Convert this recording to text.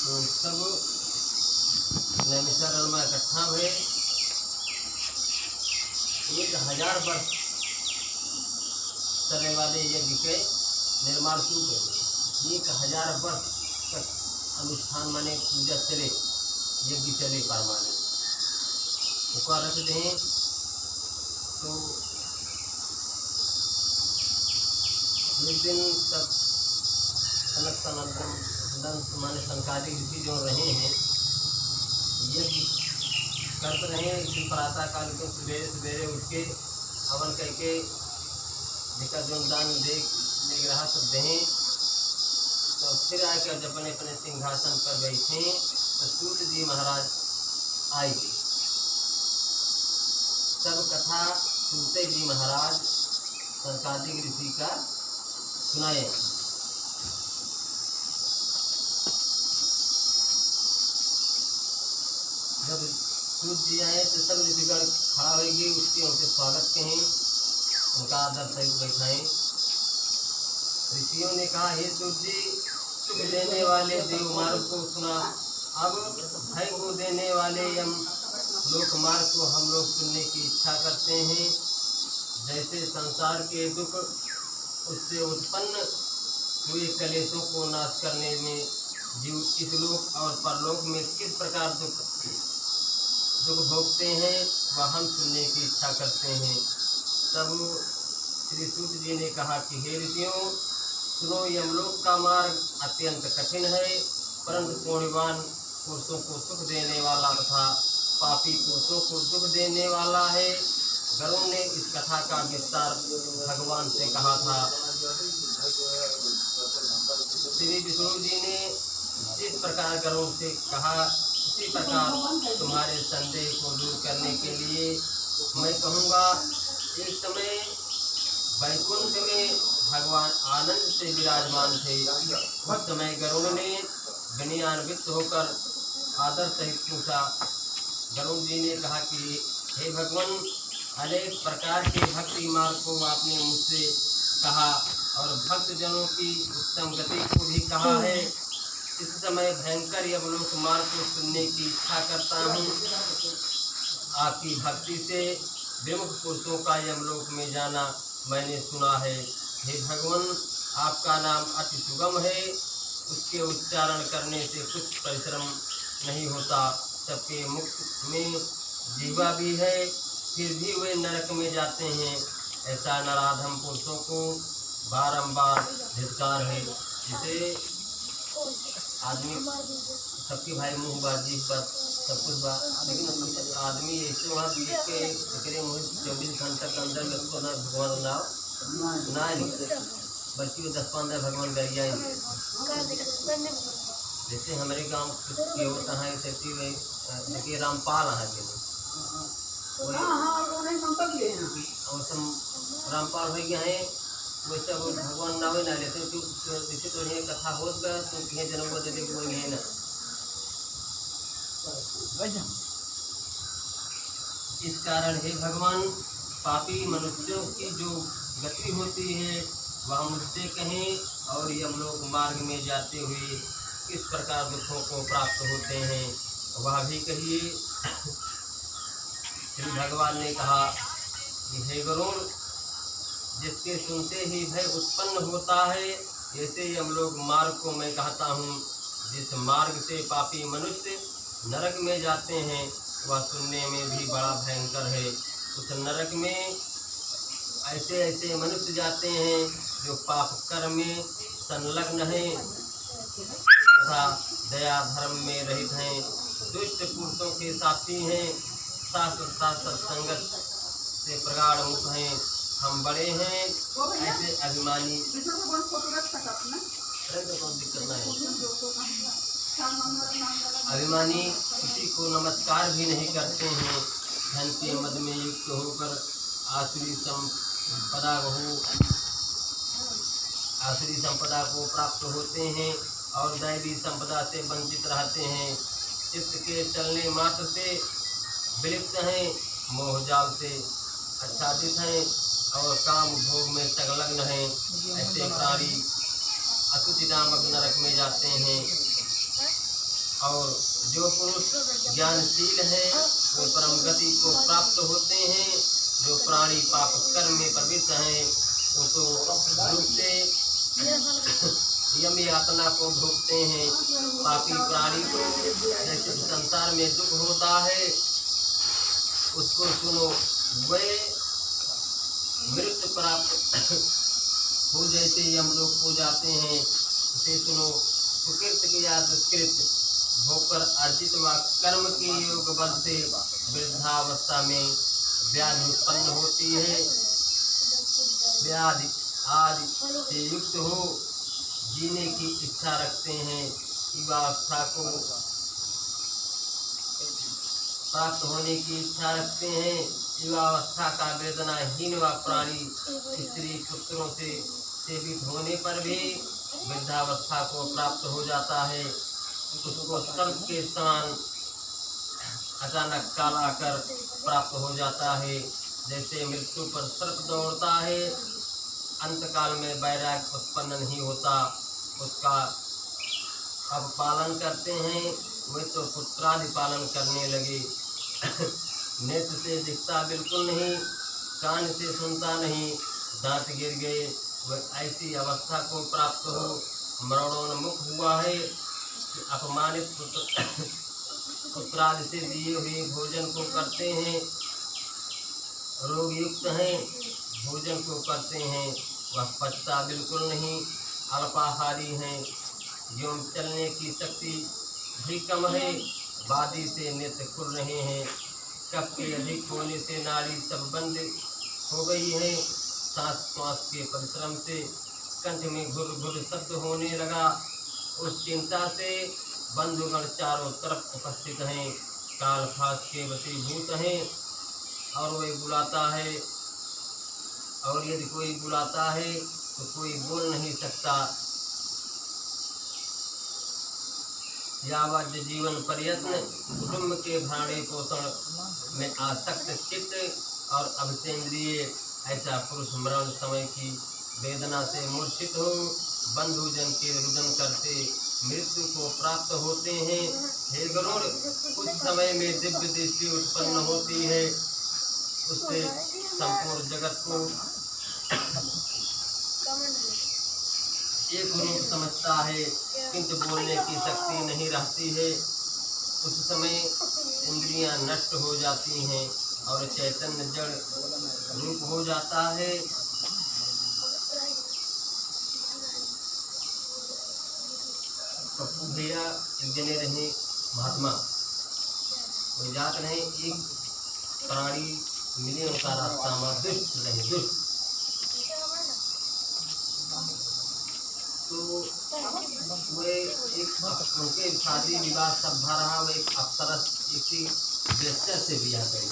तो सब नैमिषारण्य में इकट्ठा हुए। 1000 वर्ष चलने वाले यज्ञ के निर्माण शुरू कर दिए। 1000 वर्ष तक अनुष्ठान माने पूजा चले, यज्ञ चले परमानेंट। उसका रख दें तो एक दिन तक सनत सनातन माने संकालिक ऋषि जो रहे हैं, यज्ञ करते रहे। एक दिन प्रातः काल को सवेरे सवेरे उठ के हवन करके जिका जो दान देख रहा सब दें, तो फिर आकर जब अपने अपने सिंहासन पर बैठे तो सूत जी महाराज आएंगे। सब कथा सूत जी महाराज संकालिक ऋषि का सुनाए। जब सूत जी आए तो सब ऋषिगण खड़ा होगी, उसके उनके स्वागत कहें, उनका आदर सहित बैठाएं। ऋषियों ने कहा, हे सूत जी, सुख देने वाले देव मार्ग को सुना, अब भय को देने वाले यम लोक मार्ग को हम लोग सुनने की इच्छा करते हैं। जैसे संसार के दुख उससे उत्पन्न हुए कलेशों को नाश करने में जीव इस लोक और परलोक में किस प्रकार दुख भोगते हैं, वह हम सुनने की इच्छा करते हैं। तब श्री सूत जी ने कहा कि हे ऋषियों, सुनो, यमलोक का मार्ग अत्यंत कठिन है, परंतु पुण्यवान पुरुषों को सुख देने वाला तथा पापी पुरुषों को दुख देने वाला है। गरुड़ ने इस कथा का विस्तार भगवान से कहा था। श्री विष्णु जी ने जिस प्रकार गरुड़ से कहा, उसी प्रकार तुम्हारे संदेह को दूर करने के लिए मैं कहूँगा। एक समय वैकुंठ में भगवान आनंद से विराजमान थे। उस समय गरुड़ ने विनयान्वित होकर आदर सहित पूछा। गरुड़ जी ने कहा कि हे भगवान, अनेक प्रकार के भक्ति मार्ग को आपने मुझसे कहा और भक्त जनों की उत्तम गति को भी कहा है। इस समय भयंकर यमलोक मार्ग को सुनने की इच्छा करता हूँ। आपकी भक्ति से विमुख पुरुषों का यमलोक में जाना मैंने सुना है। हे भगवान, आपका नाम अति सुगम है, उसके उच्चारण करने से कुछ परिश्रम नहीं होता। सबके मुख में जीवा भी है, फिर भी वे नरक में जाते हैं। ऐसा नराधम पुरुषों को बारंबार धिक्कार है। जिसे आदमी सबके भाई मुँहबाजी पर सब कुछ बा, लेकिन आदमी ऐसे वहाँ देख के मुँह 24 घंटा के अंदर में उसको ना भगवान नाम ना बल्कि 10-15 भगवान गरिया। जैसे हमारे गांव के होता है देखिए रामपाल है रामपाल हो गया है, वैसे भगवान नावे ना लेते जैसे तो ये कथा होत गया तो कहीं जन्म दे दे कोई है ना। इस कारण हे भगवान, पापी मनुष्यों की जो गति होती है वह मुझसे कहें और यमलोक मार्ग में जाते हुए किस प्रकार दुखों को प्राप्त होते हैं वह भी कहिए। श्री भगवान ने कहा कि हे गरुड़, जिसके सुनते ही भय उत्पन्न होता है, ऐसे यमलोक मार्ग को मैं कहता हूँ। जिस मार्ग से पापी मनुष्य नरक में जाते हैं वह सुनने में भी बड़ा भयंकर है। उस नरक में ऐसे ऐसे मनुष्य जाते हैं जो पाप कर्म में संलग्न हैं तथा दया धर्म में रहित हैं, दुष्ट पुरुषों के साथी हैं, शास्त्र संगत से प्रगाढ़ मुख हैं, हम बड़े हैं। ऐसे अभिमानी अभिमानी किसी को नमस्कार भी नहीं करते हैं। धन के मद में युक्त होकर आसुरी संपदा को प्राप्त होते हैं और दैवी संपदा से वंचित रहते हैं। चित्त के चलने मात्र से विलिप्त हैं, मोह जाल से आच्छादित हैं और काम भोग में संलग्न हैं। ऐसे प्राणी अतुति नामक नरक में जाते हैं। और जो पुरुष ज्ञानशील हैं वे परम गति को प्राप्त होते हैं। जो प्राणी पाप कर्म में प्रवृत्त हैं वो तो दुख से यम यातना को भोगते हैं। पापी प्राणी को जैसे संसार में दुख होता है उसको सुनो, वे मृत्यु प्राप्त हो जैसे यम लोग को जाते हैं उसे सुनो। सुकृत या दुष्कृत होकर अर्जित व कर्म के योग बल से वृद्धावस्था में व्याधि उत्पन्न होती है। व्याधि आदि से युक्त हो जीने की इच्छा रखते हैं। युवावस्था को प्राप्त होने की इच्छा रखते हैं। युवावस्था का वेदनाहीन व प्राणी स्त्री पुत्रों से सेवित होने पर भी वृद्धावस्था को प्राप्त हो जाता है। उसको सर्प के समान अचानक काल आकर प्राप्त हो जाता है। जैसे मृत्यु पर सर्प दौड़ता है, अंतकाल में वैराग्य उत्पन्न नहीं होता, उसका अब पालन करते हैं। वे तो पुत्रादि पालन करने लगे। नेत्र से दिखता बिल्कुल नहीं, कान से सुनता नहीं, दांत गिर गए, वह ऐसी अवस्था को प्राप्त हो मरणोन्मुख हुआ है। अपमानित पुत्रादि से दिए हुए भोजन को करते हैं। रोग युक्त हैं, भोजन को करते हैं, वह पचता बिल्कुल नहीं, अल्पाहारी हैं। एवं चलने की शक्ति भी कम है, वादी से नेत्र खुल रहे हैं। कफ के अधिक होने से नाड़ी सब बंद हो गई है। सांस के परिश्रम से कंठ में घुर घुर शब्द होने लगा। उस चिंता से बंधुगण चारों तरफ उपस्थित हैं, काल फास के वशीभूत हैं और वही बुलाता है, और यदि कोई बुलाता है तो कोई बोल नहीं सकता। यावत जीवन प्रयत्न कुटुंब के भरणे पोषण में आसक्त चित्त और अभिसेंद्रिय ऐसा पुरुष मरण समय की वेदना से मूर्छित हो बंधुजन के रुदन करते मृत्यु को प्राप्त होते हैं। हे गरुड़, कुछ समय में दिव्य दृष्टि उत्पन्न होती है, उससे संपूर्ण जगत को एक रूप समझता है, किंतु बोलने की शक्ति नहीं रहती है। उस समय इंद्रियां नष्ट हो जाती हैं और चैतन्य जड़ रूप हो जाता है। पप्पू भैया एक जने रहे महात्मा, वो जात रहे एक प्राणी मिले उनका रास्ता में दुष्ट रहे, दुष्ट। तो वे एक उनके शादी विवाह सब भर रहा, वो एक अप्सरस एक वेश्या से बिया गए।